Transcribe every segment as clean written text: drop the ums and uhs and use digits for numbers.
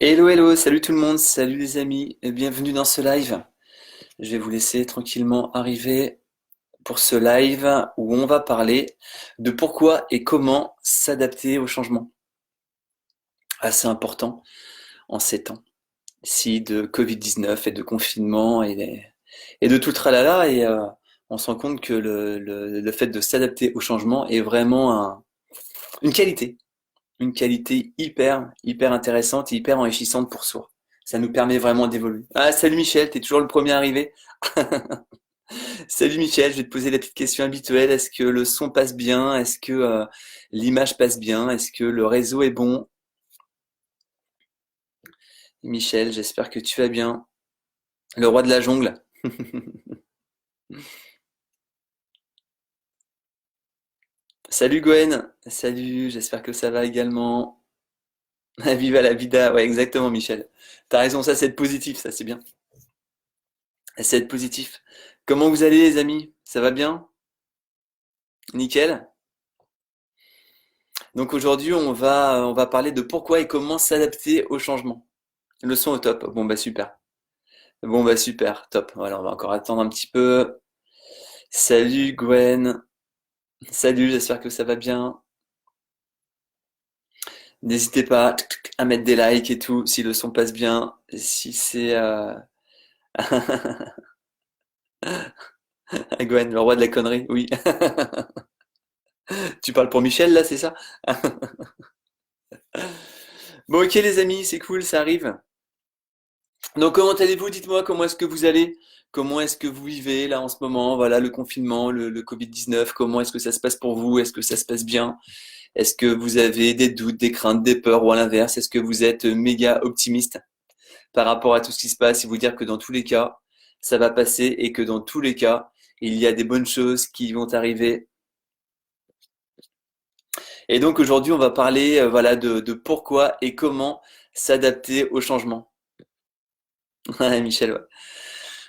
Hello, hello, salut tout le monde, salut les amis, et bienvenue dans ce live. Je vais vous laisser tranquillement arriver pour ce live où on va parler de pourquoi et comment s'adapter au changement. Assez important en ces temps, si de Covid-19 et de confinement et de tout le tralala, et on se rend compte que le fait de s'adapter au changement est vraiment une qualité. Une qualité hyper intéressante et hyper enrichissante pour soi. Ça nous permet vraiment d'évoluer. Ah, salut Michel, t'es toujours le premier arrivé. Salut Michel, je vais te poser la petite question habituelle. Est-ce que le son passe bien? Est-ce que l'image passe bien? Est-ce que le réseau est bon? Michel, j'espère que tu vas bien. Le roi de la jungle. Salut Gwen. Salut, j'espère que ça va également. Viva la vida. Ouais, exactement Michel. T'as raison, ça c'est être positif, ça c'est bien. C'est être positif. Comment vous allez les amis? Ça va bien? Nickel. Donc aujourd'hui, on va parler de pourquoi et comment s'adapter au changement. Le son au top. Bon bah super. Bon bah super, top. Voilà, on va encore attendre un petit peu. Salut Gwen. Salut, j'espère que ça va bien. N'hésitez pas à mettre des likes et tout si le son passe bien. Si c'est Gwen, le roi de la connerie, oui. Tu parles pour Michel là, c'est ça? Bon ok les amis, c'est cool, ça arrive. Donc comment allez-vous? Dites-moi comment est-ce que vous allez? Comment est-ce que vous vivez là en ce moment? Voilà, le confinement, le Covid-19, comment est-ce que ça se passe pour vous? Est-ce que ça se passe bien? Est-ce que vous avez des doutes, des craintes, des peurs ou à l'inverse? Est-ce que vous êtes méga optimiste par rapport à tout ce qui se passe et vous dire que dans tous les cas, ça va passer et que dans tous les cas, il y a des bonnes choses qui vont arriver. Et donc aujourd'hui, on va parler voilà de pourquoi et comment s'adapter au changement. Ouais, Michel, ouais.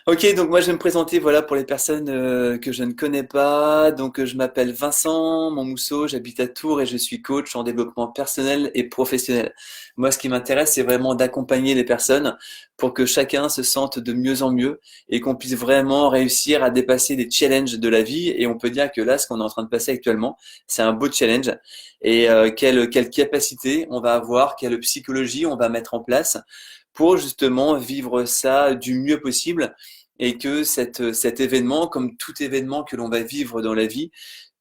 Ok, donc moi je vais me présenter voilà pour les personnes que je ne connais pas. Donc je m'appelle Vincent Montmousseau, j'habite à Tours et je suis coach en développement personnel et professionnel. Moi ce qui m'intéresse c'est vraiment d'accompagner les personnes pour que chacun se sente de mieux en mieux et qu'on puisse vraiment réussir à dépasser les challenges de la vie. Et on peut dire que là ce qu'on est en train de passer actuellement c'est un beau challenge. Et quelle capacité on va avoir, quelle psychologie on va mettre en place pour justement vivre ça du mieux possible et que cet événement, comme tout événement que l'on va vivre dans la vie,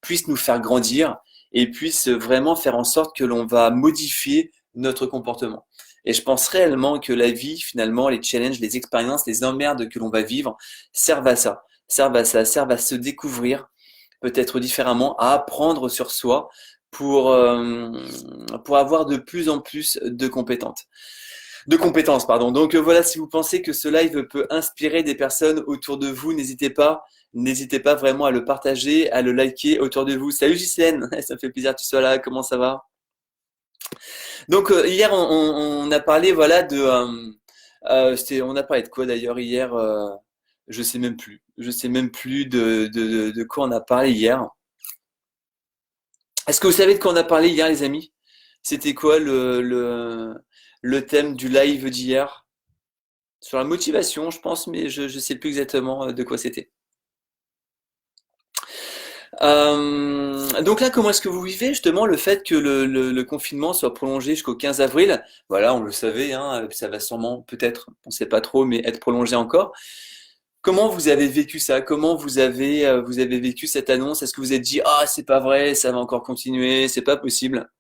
puisse nous faire grandir et puisse vraiment faire en sorte que l'on va modifier notre comportement. Et je pense réellement que la vie, finalement, les challenges, les expériences, les emmerdes que l'on va vivre servent à ça, servent à ça, servent à se découvrir peut-être différemment, à apprendre sur soi pour avoir de plus en plus de compétences, pardon. Donc voilà, si vous pensez que ce live peut inspirer des personnes autour de vous, n'hésitez pas vraiment à le partager, à le liker autour de vous. Salut Ghislaine, ça me fait plaisir que tu sois là, comment ça va? Donc hier on a parlé voilà on a parlé de quoi d'ailleurs hier je sais même plus de quoi on a parlé hier. Est-ce que vous savez de quoi on a parlé hier les amis? C'était quoi le thème du live d'hier? Sur la motivation, je pense, mais je sais plus exactement de quoi c'était. Donc là, comment est-ce que vous vivez justement le fait que le confinement soit prolongé jusqu'au 15 avril? Voilà, on le savait, hein, ça va sûrement, peut-être, on ne sait pas trop, mais être prolongé encore. Comment vous avez vécu ça? Comment vous avez vécu cette annonce? Est-ce que vous êtes dit, ah, c'est pas vrai, ça va encore continuer, c'est pas possible?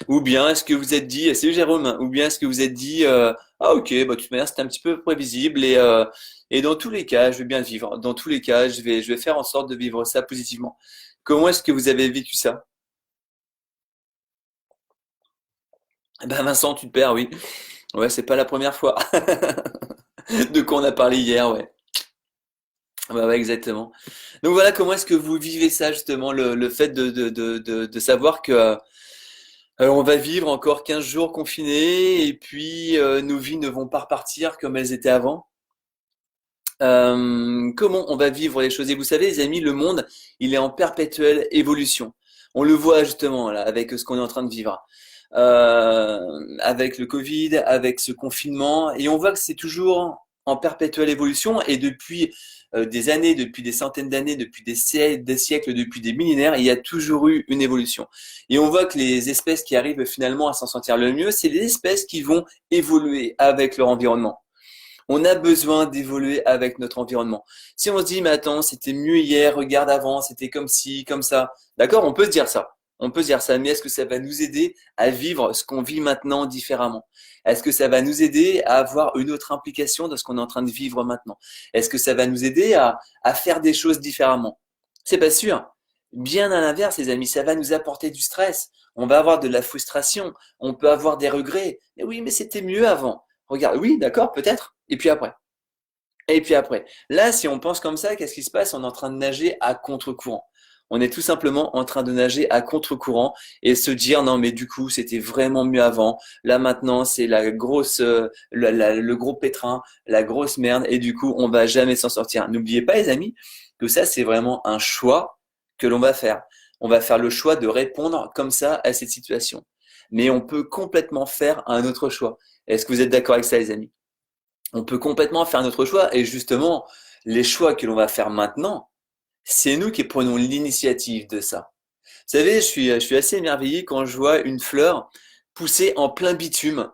Ou bien est-ce que vous êtes dit, salut Jérôme, ou bien est-ce que vous êtes dit, ah ok, bah, de toute manière c'est un petit peu prévisible et dans tous les cas je vais bien le vivre. Dans tous les cas je vais faire en sorte de vivre ça positivement. Comment est-ce que vous avez vécu ça? Eh ben Vincent, tu te perds, oui. Ouais, c'est pas la première fois. De quoi on a parlé hier, ouais. Ouais, ouais, exactement. Donc voilà, comment est-ce que vous vivez ça justement, le fait de savoir que on va vivre encore 15 jours confinés et puis nos vies ne vont pas repartir comme elles étaient avant. Comment on va vivre les choses? Et vous savez, les amis, le monde, il est en perpétuelle évolution. On le voit justement là avec ce qu'on est en train de vivre. avec le Covid, avec ce confinement, et on voit que c'est toujours en perpétuelle évolution, et depuis des années, depuis des centaines d'années, depuis des siècles, depuis des millénaires, il y a toujours eu une évolution. Et on voit que les espèces qui arrivent finalement à s'en sortir le mieux, c'est les espèces qui vont évoluer avec leur environnement. On a besoin d'évoluer avec notre environnement. Si on se dit, mais attends, c'était mieux hier, regarde avant, c'était comme ci, comme ça. D'accord, on peut se dire ça. On peut se dire ça, mais est-ce que ça va nous aider à vivre ce qu'on vit maintenant différemment? Est-ce que ça va nous aider à avoir une autre implication dans ce qu'on est en train de vivre maintenant? Est-ce que ça va nous aider à faire des choses différemment? C'est pas sûr. Bien à l'inverse, les amis, ça va nous apporter du stress. On va avoir de la frustration. On peut avoir des regrets. Mais oui, mais c'était mieux avant. Regarde, oui, d'accord, peut-être. Et puis après. Et puis après. Là, si on pense comme ça, qu'est-ce qui se passe? On est en train de nager à contre-courant. On est tout simplement en train de nager à contre-courant et se dire non mais du coup c'était vraiment mieux avant. Là maintenant c'est la grosse, le gros pétrin, la grosse merde et du coup on va jamais s'en sortir. N'oubliez pas les amis que ça c'est vraiment un choix que l'on va faire. On va faire le choix de répondre comme ça à cette situation. Mais on peut complètement faire un autre choix. Est-ce que vous êtes d'accord avec ça les amis? On peut complètement faire notre choix et justement, les choix que l'on va faire maintenant, c'est nous qui prenons l'initiative de ça. Vous savez, je suis assez émerveillé quand je vois une fleur pousser en plein bitume,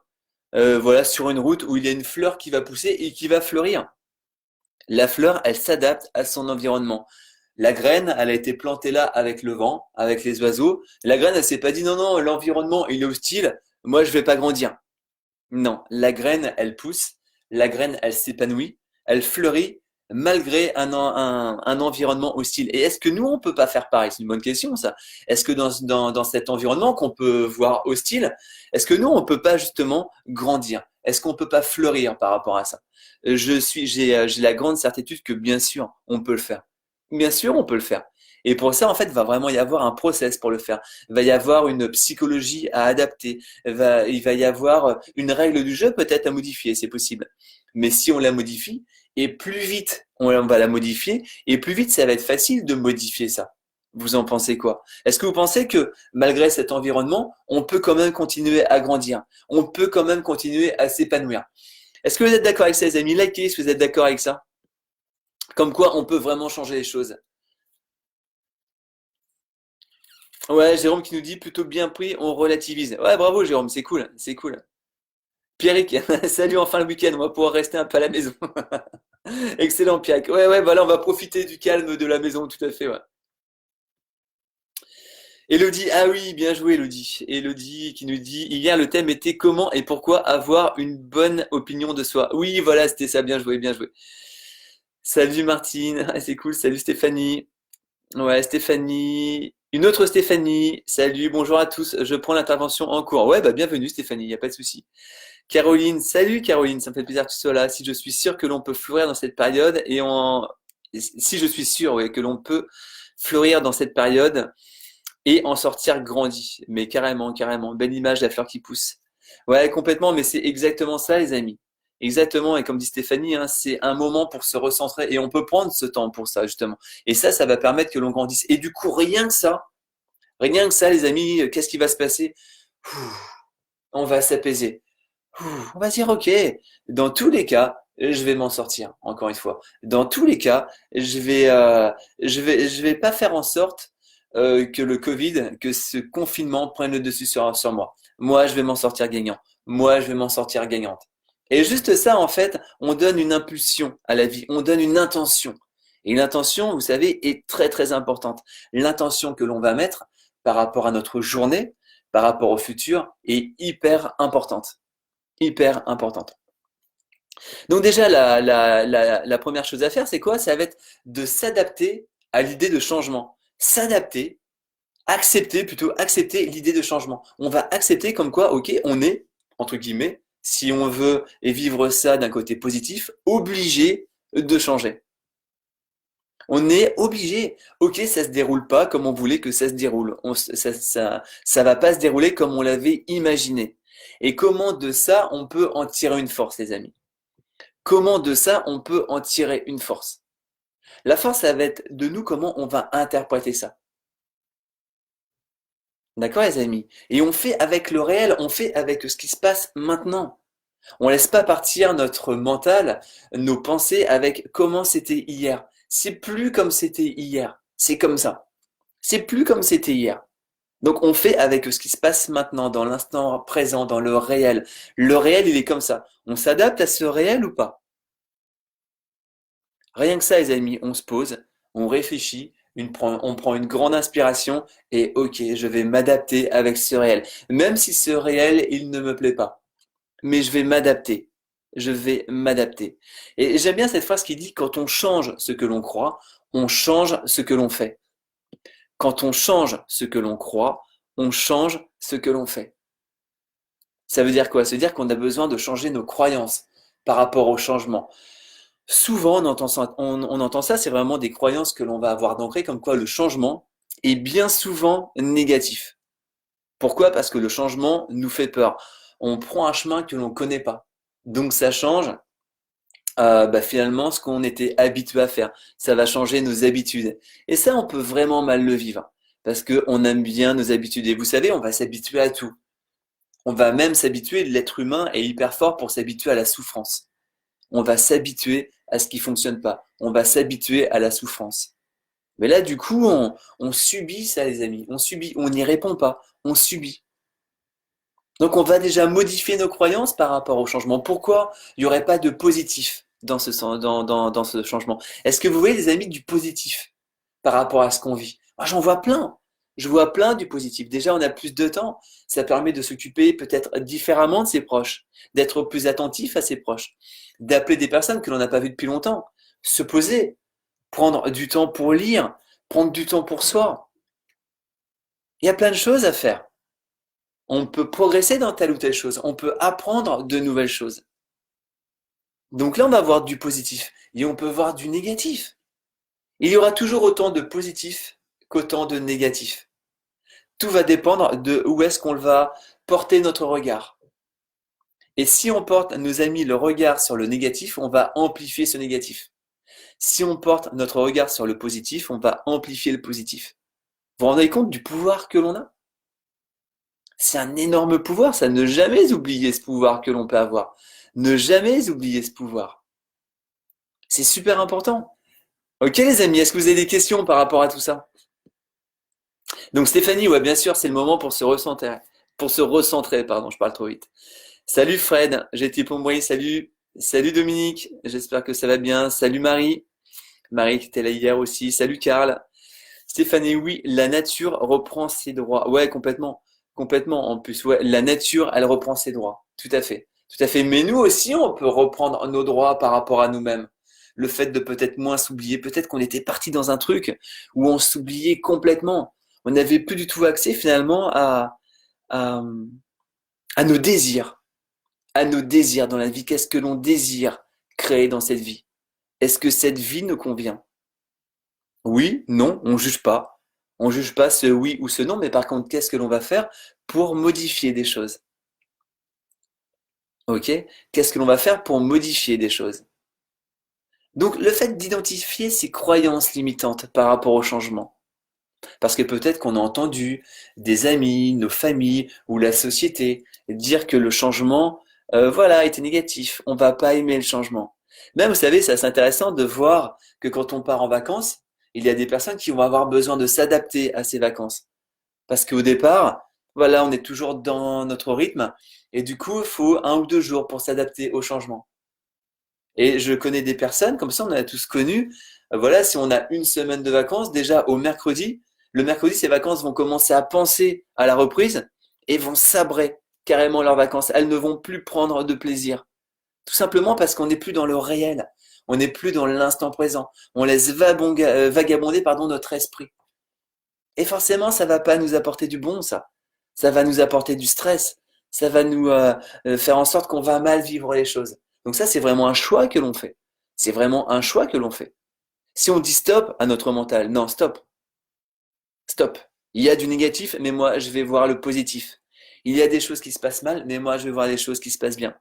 voilà, sur une route où il y a une fleur qui va pousser et qui va fleurir. La fleur, elle s'adapte à son environnement. La graine, elle a été plantée là avec le vent, avec les oiseaux. La graine, elle s'est pas dit non, non, l'environnement, il est hostile, moi je vais pas grandir. Non, la graine, elle pousse, la graine, elle s'épanouit, elle fleurit malgré un environnement hostile. Et est-ce que nous, on peut pas faire pareil? C'est une bonne question, ça. Est-ce que dans cet environnement qu'on peut voir hostile, est-ce que nous, on peut pas justement grandir? Est-ce qu'on peut pas fleurir par rapport à ça? J'ai la grande certitude que bien sûr, on peut le faire. Bien sûr, on peut le faire. Et pour ça, en fait, il va vraiment y avoir un process pour le faire. Il va y avoir une psychologie à adapter, il va y avoir une règle du jeu peut-être à modifier, c'est possible. Mais si on la modifie, et plus vite on va la modifier, et plus vite ça va être facile de modifier ça. Vous en pensez quoi? Est-ce que vous pensez que malgré cet environnement, on peut quand même continuer à grandir? On peut quand même continuer à s'épanouir? Est-ce que vous êtes d'accord avec ça, les amis? Likez si vous êtes d'accord avec ça. Comme quoi, on peut vraiment changer les choses. Ouais, Jérôme qui nous dit plutôt bien pris, on relativise. Ouais, bravo Jérôme, c'est cool, c'est cool. Pierrick, salut enfin le week-end, on va pouvoir rester un peu à la maison. Excellent Pierrick. Ouais, ouais, voilà, on va profiter du calme de la maison, tout à fait, ouais. Elodie, ah oui, bien joué Elodie. Elodie qui nous dit, hier le thème était comment et pourquoi avoir une bonne opinion de soi. Oui, voilà, c'était ça, bien joué, bien joué. Salut Martine, ah, c'est cool, salut Stéphanie. Ouais, Stéphanie. Une autre Stéphanie. Salut, bonjour à tous. Je prends l'intervention en cours. Ouais, bah bienvenue Stéphanie, il n'y a pas de souci. Caroline, salut Caroline, ça me fait plaisir que tu sois là. Si je suis sûr que l'on peut fleurir dans cette période si je suis sûr, ouais, que l'on peut fleurir dans cette période et en sortir grandi. Mais carrément, carrément. Belle image, la fleur qui pousse. Ouais, complètement, mais c'est exactement ça, les amis. Exactement, et comme dit Stéphanie, hein, c'est un moment pour se recentrer et on peut prendre ce temps pour ça, justement. Et ça va permettre que l'on grandisse. Et du coup, rien que ça, les amis, qu'est-ce qui va se passer? On va s'apaiser. On va dire, ok, dans tous les cas, je vais m'en sortir, encore une fois. Dans tous les cas, je vais pas faire en sorte que le Covid, que ce confinement prenne le dessus sur moi. Moi, je vais m'en sortir gagnant. Moi, je vais m'en sortir gagnante. Et juste ça, en fait, on donne une impulsion à la vie, on donne une intention. Et l'intention, vous savez, est très très importante. L'intention que l'on va mettre par rapport à notre journée, par rapport au futur, est hyper importante. Hyper importante. Donc déjà, la première chose à faire, c'est quoi? Ça va être de s'adapter à l'idée de changement. S'adapter, accepter plutôt, accepter l'idée de changement. On va accepter comme quoi, ok, on est, entre guillemets, si on veut et vivre ça d'un côté positif, obligé de changer. On est obligé. Ok, ça se déroule pas comme on voulait que ça se déroule. Ça va pas se dérouler comme on l'avait imaginé. Et comment de ça on peut en tirer une force, les amis? Comment de ça on peut en tirer une force? La force, ça va être de nous comment on va interpréter ça. D'accord, les amis? Et on fait avec le réel, on fait avec ce qui se passe maintenant. On laisse pas partir notre mental, nos pensées avec comment c'était hier. C'est plus comme c'était hier. C'est comme ça. C'est plus comme c'était hier. Donc on fait avec ce qui se passe maintenant, dans l'instant présent, dans le réel. Le réel, il est comme ça. On s'adapte à ce réel ou pas? Rien que ça, les amis, on se pose, on réfléchit, on prend une grande inspiration et ok, je vais m'adapter avec ce réel. Même si ce réel, il ne me plaît pas. Mais je vais m'adapter. Je vais m'adapter. Et j'aime bien cette phrase qui dit, quand on change ce que l'on croit, on change ce que l'on fait. Quand on change ce que l'on croit, on change ce que l'on fait. Ça veut dire quoi? Ça veut dire qu'on a besoin de changer nos croyances par rapport au changement. Souvent, on entend ça, c'est vraiment des croyances que l'on va avoir d'ancrées, comme quoi le changement est bien souvent négatif. Pourquoi? Parce que le changement nous fait peur. On prend un chemin que l'on ne connaît pas. Donc ça change finalement ce qu'on était habitué à faire. Ça va changer nos habitudes. Et ça, on peut vraiment mal le vivre. Parce qu'on aime bien nos habitudes. Et vous savez, on va s'habituer à tout. On va même s'habituer, l'être humain est hyper fort pour s'habituer à la souffrance. On va s'habituer à ce qui fonctionne pas. On va s'habituer à la souffrance. Mais là, du coup, on subit ça, les amis. On subit, on n'y répond pas. On subit. Donc, on va déjà modifier nos croyances par rapport au changement. Pourquoi il n'y aurait pas de positif dans dans ce changement? Est-ce que vous voyez, les amis, du positif par rapport à ce qu'on vit? Moi, j'en vois plein. Je vois plein du positif. Déjà, on a plus de temps. Ça permet de s'occuper peut-être différemment de ses proches, d'être plus attentif à ses proches, d'appeler des personnes que l'on n'a pas vues depuis longtemps, se poser, prendre du temps pour lire, prendre du temps pour soi. Il y a plein de choses à faire. On peut progresser dans telle ou telle chose. On peut apprendre de nouvelles choses. Donc là, on va voir du positif et on peut voir du négatif. Il y aura toujours autant de positifs qu'autant de négatifs. Tout va dépendre de où est-ce qu'on va porter notre regard. Et si on porte, nos amis, le regard sur le négatif, on va amplifier ce négatif. Si on porte notre regard sur le positif, on va amplifier le positif. Vous vous rendez compte du pouvoir que l'on a? C'est un énorme pouvoir, ça. Ne jamais oublier ce pouvoir que l'on peut avoir. Ne jamais oublier ce pouvoir. C'est super important. Ok les amis, est-ce que vous avez des questions par rapport à tout ça? Donc Stéphanie, ouais bien sûr, c'est le moment pour se recentrer, pardon, je parle trop vite. Salut Fred, j'ai été pour moi, salut, salut Dominique, j'espère que ça va bien, salut Marie, Marie qui était là hier aussi, salut Karl. Stéphanie, oui, la nature reprend ses droits. Ouais, complètement, complètement. En plus, ouais, la nature, elle reprend ses droits. Tout à fait, tout à fait. Mais nous aussi, on peut reprendre nos droits par rapport à nous-mêmes. Le fait de peut-être moins s'oublier, peut-être qu'on était parti dans un truc où on s'oubliait complètement. On n'avait plus du tout accès finalement à, à nos désirs, à nos désirs dans la vie. Qu'est-ce que l'on désire créer dans cette vie? Est-ce que cette vie nous convient? Oui, non, on juge pas. On juge pas ce oui ou ce non, mais par contre, qu'est-ce que l'on va faire pour modifier des choses? Ok? Qu'est-ce que l'on va faire pour modifier des choses? Donc, le fait d'identifier ces croyances limitantes par rapport au changement, parce que peut-être qu'on a entendu des amis, nos familles ou la société dire que le changement, voilà, était négatif. On va pas aimer le changement. Même, vous savez, c'est assez intéressant de voir que quand on part en vacances, il y a des personnes qui vont avoir besoin de s'adapter à ces vacances. Parce qu'au départ, voilà, on est toujours dans notre rythme et du coup, il faut 1 ou 2 jours pour s'adapter au changement. Et je connais des personnes, comme ça on a tous connu, voilà, si on a une semaine de vacances, déjà au mercredi, le mercredi, ces vacances vont commencer à penser à la reprise et vont sabrer carrément leurs vacances. Elles ne vont plus prendre de plaisir. Tout simplement parce qu'on n'est plus dans le réel. On n'est plus dans l'instant présent. On laisse vagabonder pardon, notre esprit. Et forcément, ça va pas nous apporter du bon, ça. Ça va nous apporter du stress. Ça va nous faire en sorte qu'on va mal vivre les choses. Donc ça, c'est vraiment un choix que l'on fait. C'est vraiment un choix que l'on fait. Si on dit stop à notre mental, non, stop, stop. Il y a du négatif, mais moi, je vais voir le positif. Il y a des choses qui se passent mal, mais moi, je vais voir les choses qui se passent bien.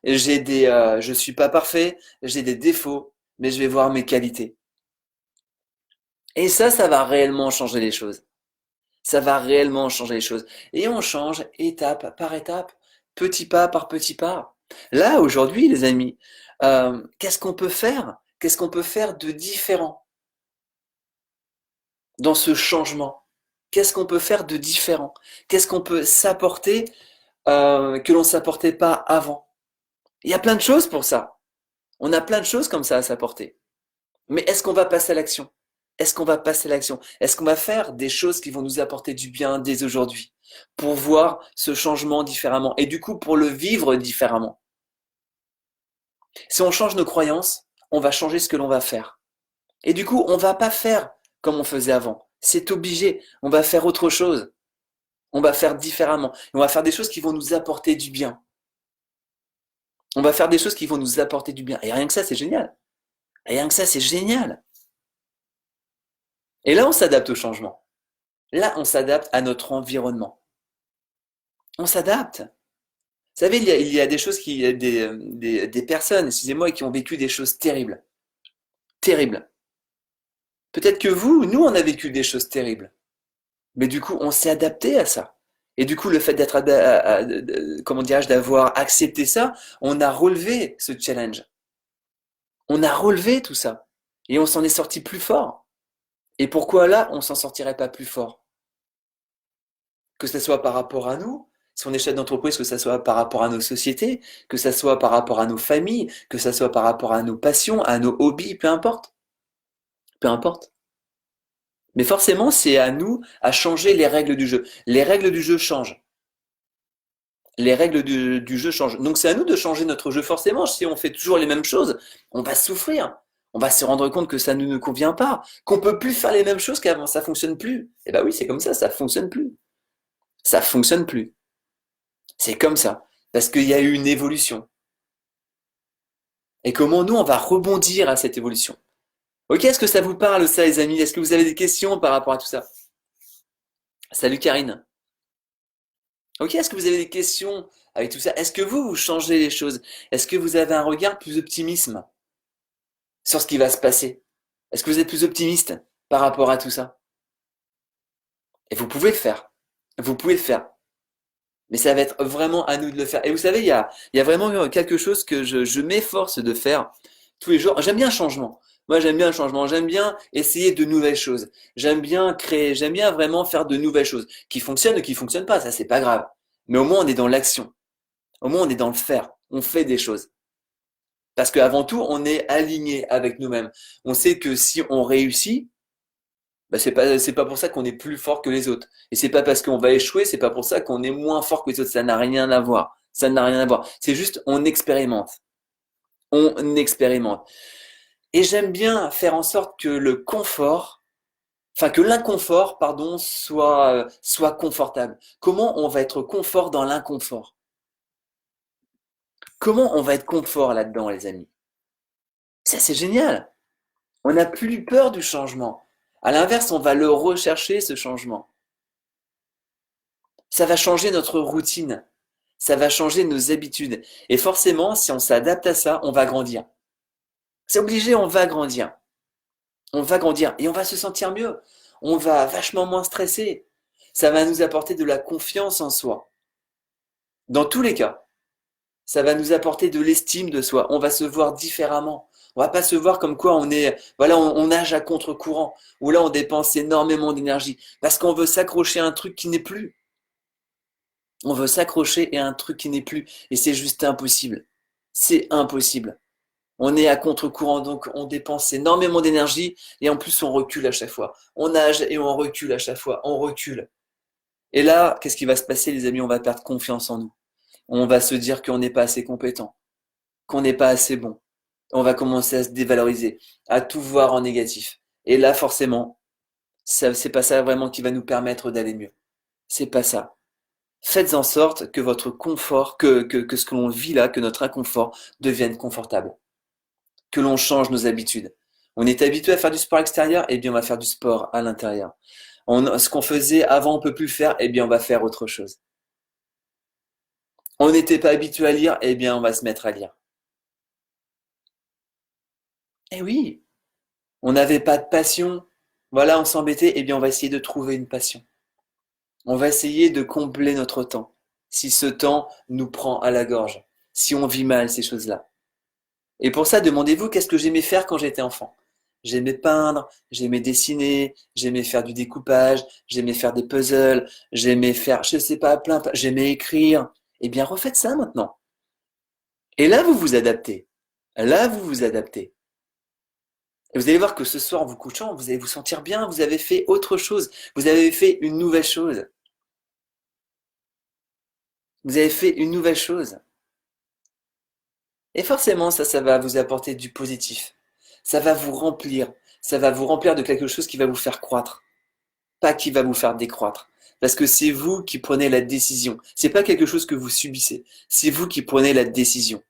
Je suis pas parfait, j'ai des défauts, mais je vais voir mes qualités. Et ça va réellement changer les choses. Ça va réellement changer les choses. Et on change étape par étape, petit pas par petit pas. Là, aujourd'hui, les amis, qu'est-ce qu'on peut faire? Qu'est-ce qu'on peut faire de différent dans ce changement? Qu'est-ce qu'on peut faire de différent? Qu'est-ce qu'on peut s'apporter que l'on ne s'apportait pas avant? Il y a plein de choses pour ça. On a plein de choses comme ça à s'apporter. Mais est-ce qu'on va passer à l'action? Est-ce qu'on va passer à l'action? Est-ce qu'on va faire des choses qui vont nous apporter du bien dès aujourd'hui pour voir ce changement différemment et du coup pour le vivre différemment? Si on change nos croyances, on va changer ce que l'on va faire. Et du coup, on va pas faire comme on faisait avant. C'est obligé. On va faire autre chose. On va faire différemment. Et on va faire des choses qui vont nous apporter du bien. On va faire des choses qui vont nous apporter du bien. Et rien que ça, c'est génial. Rien que ça, c'est génial. Et là, on s'adapte au changement. Là, on s'adapte à notre environnement. On s'adapte. Vous savez, il y a des choses des personnes, excusez-moi, qui ont vécu des choses terribles. Terribles. Peut-être que nous, on a vécu des choses terribles. Mais du coup, on s'est adapté à ça. Et du coup, le fait d'être, comment dirais-je, d'avoir accepté ça, on a relevé ce challenge. On a relevé tout ça. Et on s'en est sorti plus fort. Et pourquoi là, on s'en sortirait pas plus fort? Que ce soit par rapport à nous, si on est chef d'entreprise, que ce soit par rapport à nos sociétés, que ce soit par rapport à nos familles, que ce soit par rapport à nos passions, à nos hobbies, peu importe. Peu importe. Mais forcément, c'est à nous à changer les règles du jeu. Les règles du jeu changent. Les règles du jeu changent. Donc c'est à nous de changer notre jeu. Forcément, si on fait toujours les mêmes choses, on va souffrir. On va se rendre compte que ça ne nous convient pas, qu'on peut plus faire les mêmes choses qu'avant, ça fonctionne plus. Eh ben oui, c'est comme ça fonctionne plus. Ça fonctionne plus. C'est comme ça. Parce qu'il y a eu une évolution. Et comment nous, on va rebondir à cette évolution. Ok, est-ce que ça vous parle ça, les amis? Est-ce que vous avez des questions par rapport à tout ça? Salut Karine. Ok, est-ce que vous avez des questions avec tout ça? Est-ce que vous changez les choses? Est-ce que vous avez un regard plus optimisme sur ce qui va se passer? Est-ce que vous êtes plus optimiste par rapport à tout ça? Et vous pouvez le faire. Vous pouvez le faire. Mais ça va être vraiment à nous de le faire. Et vous savez, il y a vraiment quelque chose que je m'efforce de faire tous les jours. J'aime bien le changement. Moi, j'aime bien le changement. J'aime bien essayer de nouvelles choses. J'aime bien créer. J'aime bien vraiment faire de nouvelles choses. Qui fonctionnent ou qui fonctionnent pas. Ça, c'est pas grave. Mais au moins, on est dans l'action. Au moins, on est dans le faire. On fait des choses. Parce qu'avant tout, on est aligné avec nous-mêmes. On sait que si on réussit, bah c'est pas pour ça qu'on est plus fort que les autres. Et c'est pas parce qu'on va échouer, c'est pas pour ça qu'on est moins fort que les autres. Ça n'a rien à voir. Ça n'a rien à voir. C'est juste, on expérimente. On expérimente. Et j'aime bien faire en sorte que le confort, enfin que l'inconfort, pardon, soit confortable. Comment on va être confort dans l'inconfort? Comment on va être confort là-dedans, les amis? Ça, c'est génial. On n'a plus peur du changement. À l'inverse, on va le rechercher, ce changement. Ça va changer notre routine. Ça va changer nos habitudes. Et forcément, si on s'adapte à ça, on va grandir. C'est obligé, on va grandir. On va grandir et on va se sentir mieux. On va vachement moins stresser. Ça va nous apporter de la confiance en soi. Dans tous les cas, ça va nous apporter de l'estime de soi. On va se voir différemment. On va pas se voir comme quoi on est, voilà, on nage à contre-courant, où là on dépense énormément d'énergie, parce qu'on veut s'accrocher à un truc qui n'est plus. On veut s'accrocher à un truc qui n'est plus, et c'est juste impossible. C'est impossible. On est à contre-courant, donc on dépense énormément d'énergie, et en plus on recule à chaque fois. On nage et on recule à chaque fois, on recule. Et là, qu'est-ce qui va se passer, les amis? On va perdre confiance en nous. On va se dire qu'on n'est pas assez compétent, qu'on n'est pas assez bon. On va commencer à se dévaloriser, à tout voir en négatif. Et là, forcément, ça, c'est pas ça vraiment qui va nous permettre d'aller mieux. C'est pas ça. Faites en sorte que votre confort, que ce que l'on vit là, que notre inconfort devienne confortable. Que l'on change nos habitudes. On est habitué à faire du sport extérieur, eh bien on va faire du sport à l'intérieur. Ce qu'on faisait avant, on peut plus le faire, eh bien on va faire autre chose. On n'était pas habitué à lire, eh bien on va se mettre à lire. Eh oui, on n'avait pas de passion, voilà, on s'embêtait, eh bien on va essayer de trouver une passion. On va essayer de combler notre temps. Si ce temps nous prend à la gorge, si on vit mal ces choses-là. Et pour ça, demandez-vous qu'est-ce que j'aimais faire quand j'étais enfant. J'aimais peindre, j'aimais dessiner, j'aimais faire du découpage, j'aimais faire des puzzles, j'aimais faire, je sais pas, j'aimais écrire. Eh bien, refaites ça maintenant. Et là, vous vous adaptez. Là, vous vous adaptez. Et vous allez voir que ce soir, en vous couchant, vous allez vous sentir bien, vous avez fait autre chose, vous avez fait une nouvelle chose. Vous avez fait une nouvelle chose. Et forcément, ça va vous apporter du positif. Ça va vous remplir. Ça va vous remplir de quelque chose qui va vous faire croître, pas qui va vous faire décroître. Parce que c'est vous qui prenez la décision. C'est pas quelque chose que vous subissez. C'est vous qui prenez la décision.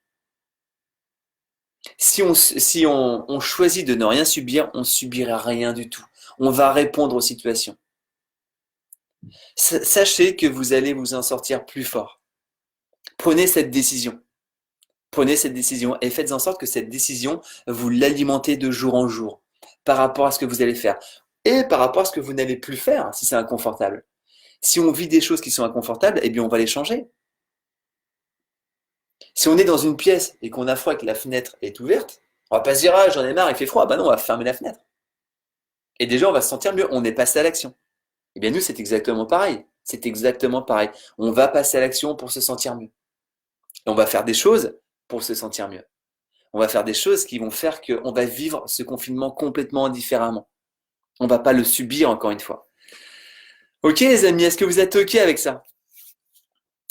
Si on choisit de ne rien subir, on subira rien du tout. On va répondre aux situations. Sachez que vous allez vous en sortir plus fort. Prenez cette décision. Prenez cette décision et faites en sorte que cette décision, vous l'alimentez de jour en jour par rapport à ce que vous allez faire et par rapport à ce que vous n'allez plus faire si c'est inconfortable. Si on vit des choses qui sont inconfortables, eh bien on va les changer. Si on est dans une pièce et qu'on a froid et que la fenêtre est ouverte, on va pas se dire ah j'en ai marre, il fait froid. Bah non, on va fermer la fenêtre. Et déjà on va se sentir mieux, on est passé à l'action. Eh bien nous c'est exactement pareil. C'est exactement pareil. On va passer à l'action pour se sentir mieux. Et on va faire des choses pour se sentir mieux. On va faire des choses qui vont faire qu'on va vivre ce confinement complètement différemment. On va pas le subir encore une fois. Ok les amis, est-ce que vous êtes ok avec ça?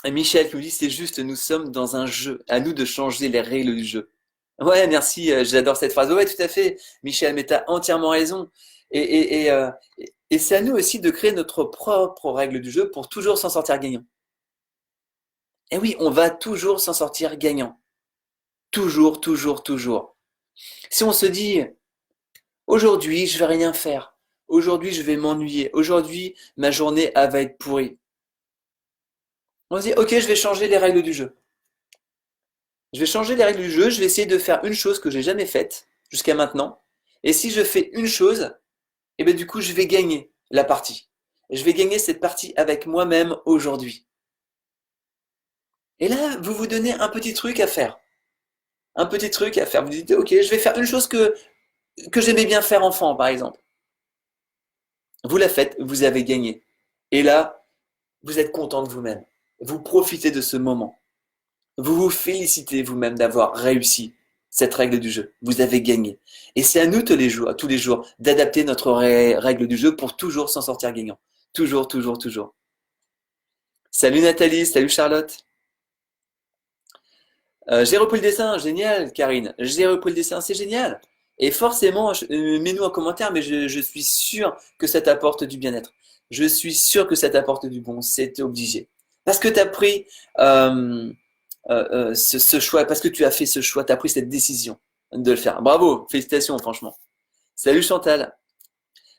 Et Michel qui nous dit c'est juste, nous sommes dans un jeu, à nous de changer les règles du jeu. Ouais, merci, j'adore cette phrase. Ouais, tout à fait, Michel, mais tu as entièrement raison. Et c'est à nous aussi de créer notre propre règle du jeu pour toujours s'en sortir gagnant. Et oui, on va toujours s'en sortir gagnant. Toujours, toujours, toujours. Si on se dit, aujourd'hui, je vais rien faire. Aujourd'hui, je vais m'ennuyer. Aujourd'hui, ma journée, elle va être pourrie. On se dit, ok, je vais changer les règles du jeu. Je vais changer les règles du jeu. Je vais essayer de faire une chose que j'ai jamais faite jusqu'à maintenant. Et si je fais une chose, et bien du coup, je vais gagner la partie. Je vais gagner cette partie avec moi-même aujourd'hui. Et là, vous vous donnez un petit truc à faire. Un petit truc à faire. Vous dites, ok, je vais faire une chose que j'aimais bien faire enfant, par exemple. Vous la faites, vous avez gagné. Et là, vous êtes content de vous-même. Vous profitez de ce moment. Vous vous félicitez vous-même d'avoir réussi cette règle du jeu. Vous avez gagné. Et c'est à nous tous les jours, d'adapter notre règle du jeu pour toujours s'en sortir gagnant. Toujours, toujours, toujours. Salut Nathalie, salut Charlotte. J'ai repris le dessin, génial Karine. J'ai repris le dessin, c'est génial. Et forcément, mets-nous en commentaire, mais je suis sûr que ça t'apporte du bien-être. Je suis sûr que ça t'apporte du bon, c'est obligé. Parce que tu as pris ce choix, parce que tu as fait ce choix, tu as pris cette décision de le faire. Bravo, félicitations franchement. Salut Chantal.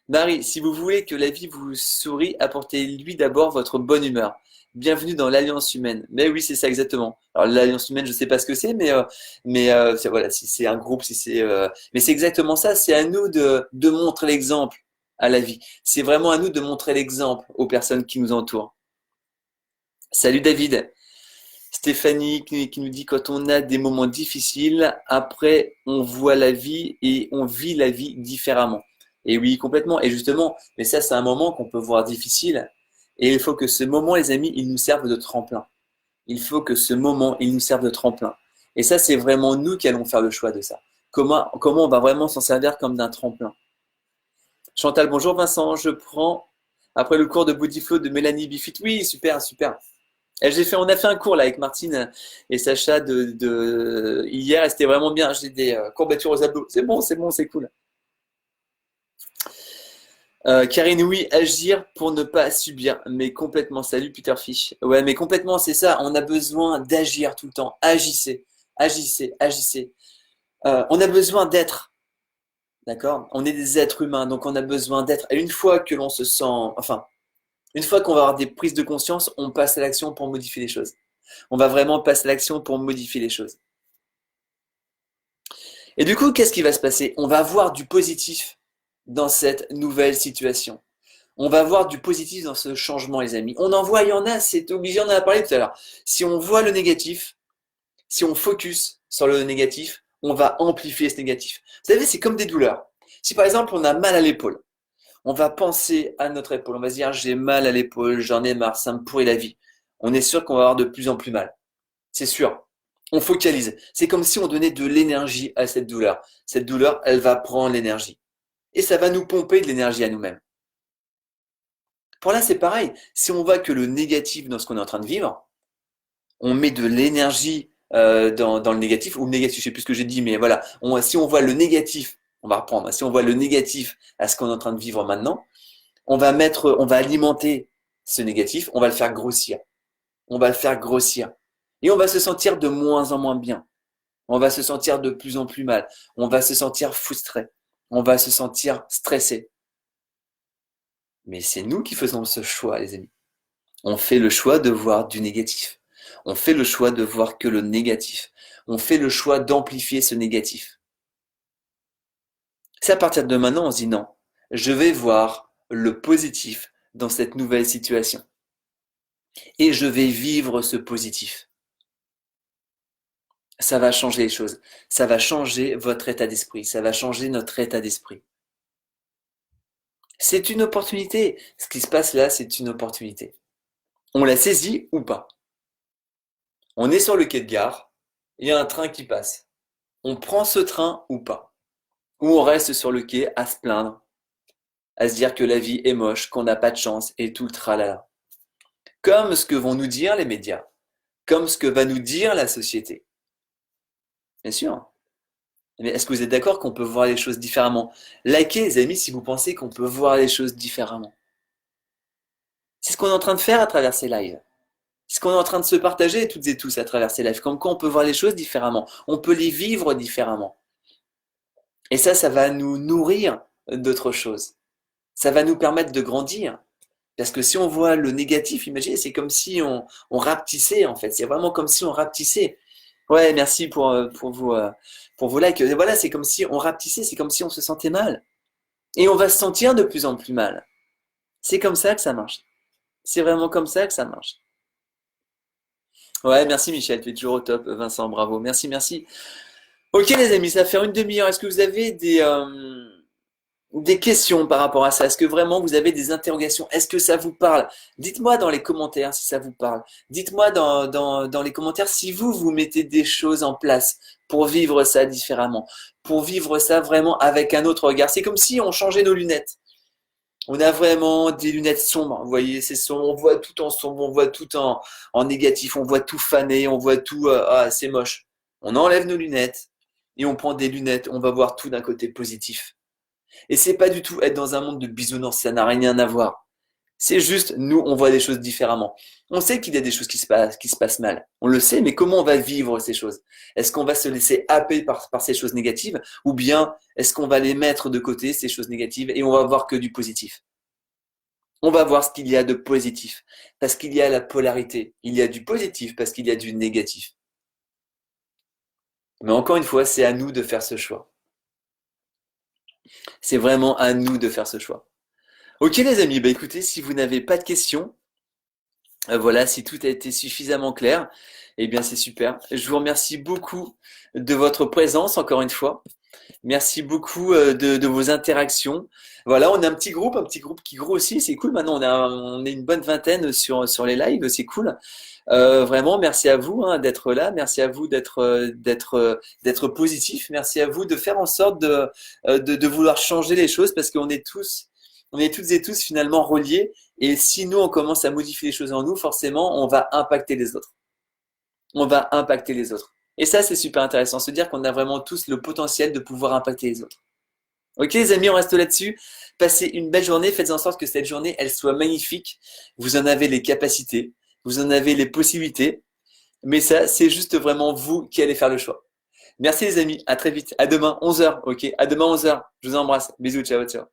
Marie, si vous voulez que la vie vous sourie, apportez-lui d'abord votre bonne humeur. Bienvenue dans l'Alliance humaine. Mais oui, c'est ça exactement. Alors l'Alliance humaine, je sais pas ce que c'est, voilà, si c'est un groupe, si c'est, mais c'est exactement ça. C'est à nous de montrer l'exemple à la vie. C'est vraiment à nous de montrer l'exemple aux personnes qui nous entourent. Salut David. Stéphanie qui nous dit quand on a des moments difficiles, après on voit la vie et on vit la vie différemment. Et oui, complètement. Et justement, mais ça c'est un moment qu'on peut voir difficile. Et il faut que ce moment, les amis, il nous serve de tremplin. Il faut que ce moment, il nous serve de tremplin. Et ça, c'est vraiment nous qui allons faire le choix de ça. Comment on va vraiment s'en servir comme d'un tremplin. Chantal, bonjour Vincent, je prends après le cours de Body Flow de Mélanie Bifit. Oui, super, super. On a fait un cours là avec Martine et Sacha de hier et c'était vraiment bien. J'ai des courbatures aux abdos. C'est bon, c'est cool. Karine, oui, agir pour ne pas subir. Mais complètement, salut Peter Fish. Ouais, mais complètement, c'est ça. On a besoin d'agir tout le temps. Agissez, agissez, agissez. On a besoin d'être. D'accord? On est des êtres humains, donc on a besoin d'être. Et une fois que l'on se sent, enfin, une fois qu'on va avoir des prises de conscience, on passe à l'action pour modifier les choses. On va vraiment passer à l'action pour modifier les choses. Et du coup, qu'est-ce qui va se passer? On va voir du positif dans cette nouvelle situation. On va voir du positif dans ce changement, les amis. On en voit, il y en a, c'est obligé, on en a parlé tout à l'heure. Si on voit le négatif, si on focus sur le négatif, on va amplifier ce négatif. Vous savez, c'est comme des douleurs. Si par exemple on a mal à l'épaule, on va penser à notre épaule, on va se dire j'ai mal à l'épaule, j'en ai marre, ça me pourrit la vie. On est sûr qu'on va avoir de plus en plus mal. C'est sûr. On focalise. C'est comme si on donnait de l'énergie à cette douleur. Cette douleur, elle va prendre l'énergie. Et ça va nous pomper de l'énergie à nous-mêmes. Pour là, c'est pareil. Si on voit que le négatif dans ce qu'on est en train de vivre, on met de l'énergie dans le négatif, ou le négatif, je sais plus ce que j'ai dit, mais voilà. Si on voit le négatif, on va reprendre. Si on voit le négatif à ce qu'on est en train de vivre maintenant, on va alimenter ce négatif, on va le faire grossir. On va le faire grossir. Et on va se sentir de moins en moins bien. On va se sentir de plus en plus mal. On va se sentir frustré. On va se sentir stressé. Mais c'est nous qui faisons ce choix, les amis. On fait le choix de voir du négatif. On fait le choix de voir que le négatif. On fait le choix d'amplifier ce négatif. C'est à partir de maintenant, on se dit non, je vais voir le positif dans cette nouvelle situation. Et je vais vivre ce positif. Ça va changer les choses. Ça va changer votre état d'esprit. Ça va changer notre état d'esprit. C'est une opportunité. Ce qui se passe là, c'est une opportunité. On la saisit ou pas. On est sur le quai de gare, il y a un train qui passe. On prend ce train ou pas. Ou on reste sur le quai à se plaindre, à se dire que la vie est moche, qu'on n'a pas de chance et tout le tralala. Comme ce que vont nous dire les médias, comme ce que va nous dire la société. Bien sûr. Mais est-ce que vous êtes d'accord qu'on peut voir les choses différemment? Likez les amis si vous pensez qu'on peut voir les choses différemment. C'est ce qu'on est en train de faire à travers ces lives. C'est ce qu'on est en train de se partager toutes et tous à travers ces lives. Comme quoi on peut voir les choses différemment. On peut les vivre différemment. Et ça va nous nourrir d'autres choses. Ça va nous permettre de grandir. Parce que si on voit le négatif, imaginez, c'est comme si on rapetissait en fait. C'est vraiment comme si on rapetissait. Ouais, merci pour vos likes. Et voilà, c'est comme si on rapetissait, c'est comme si on se sentait mal. Et on va se sentir de plus en plus mal. C'est comme ça que ça marche. C'est vraiment comme ça que ça marche. Ouais, merci Michel, tu es toujours au top. Vincent, bravo. Merci, merci. Ok les amis, ça fait une demi-heure. Est-ce que vous avez des questions par rapport à ça? Est-ce que vraiment vous avez des interrogations? Est-ce que ça vous parle? Dites-moi dans les commentaires si ça vous parle. Dites-moi dans les commentaires si vous mettez des choses en place pour vivre ça différemment, pour vivre ça vraiment avec un autre regard. C'est comme si on changeait nos lunettes. On a vraiment des lunettes sombres, vous voyez, c'est sombre, on voit tout en sombre, on voit tout en négatif, on voit tout fané, on voit tout, c'est moche. On enlève nos lunettes et on prend des lunettes, on va voir tout d'un côté positif. Et c'est pas du tout être dans un monde de bisounours, ça n'a rien à voir. C'est juste, nous, on voit des choses différemment. On sait qu'il y a des choses qui se passent mal. On le sait, mais comment on va vivre ces choses? Est-ce qu'on va se laisser happer par ces choses négatives? Ou bien, est-ce qu'on va les mettre de côté, ces choses négatives, et on va voir que du positif? On va voir ce qu'il y a de positif. Parce qu'il y a la polarité. Il y a du positif parce qu'il y a du négatif. Mais encore une fois, c'est à nous de faire ce choix. C'est vraiment à nous de faire ce choix. Ok les amis, bah écoutez, si vous n'avez pas de questions, voilà, si tout a été suffisamment clair, eh bien c'est super. Je vous remercie beaucoup de votre présence encore une fois. Merci beaucoup de vos interactions. Voilà, on a un petit groupe qui grossit, c'est cool. Maintenant, on est une bonne vingtaine sur les lives, c'est cool. Vraiment, merci à vous d'être là, merci à vous d'être positif, merci à vous de faire en sorte de vouloir changer les choses parce qu'on est on est toutes et tous finalement reliés. Et si nous on commence à modifier les choses en nous, forcément, on va impacter les autres. On va impacter les autres. Et ça, c'est super intéressant, se dire qu'on a vraiment tous le potentiel de pouvoir impacter les autres. Ok les amis, on reste là-dessus. Passez une belle journée, faites en sorte que cette journée, elle soit magnifique. Vous en avez les capacités, vous en avez les possibilités. Mais ça, c'est juste vraiment vous qui allez faire le choix. Merci les amis, à très vite. À demain, 11h, ok? À demain, 11h. Je vous embrasse. Bisous, ciao, ciao.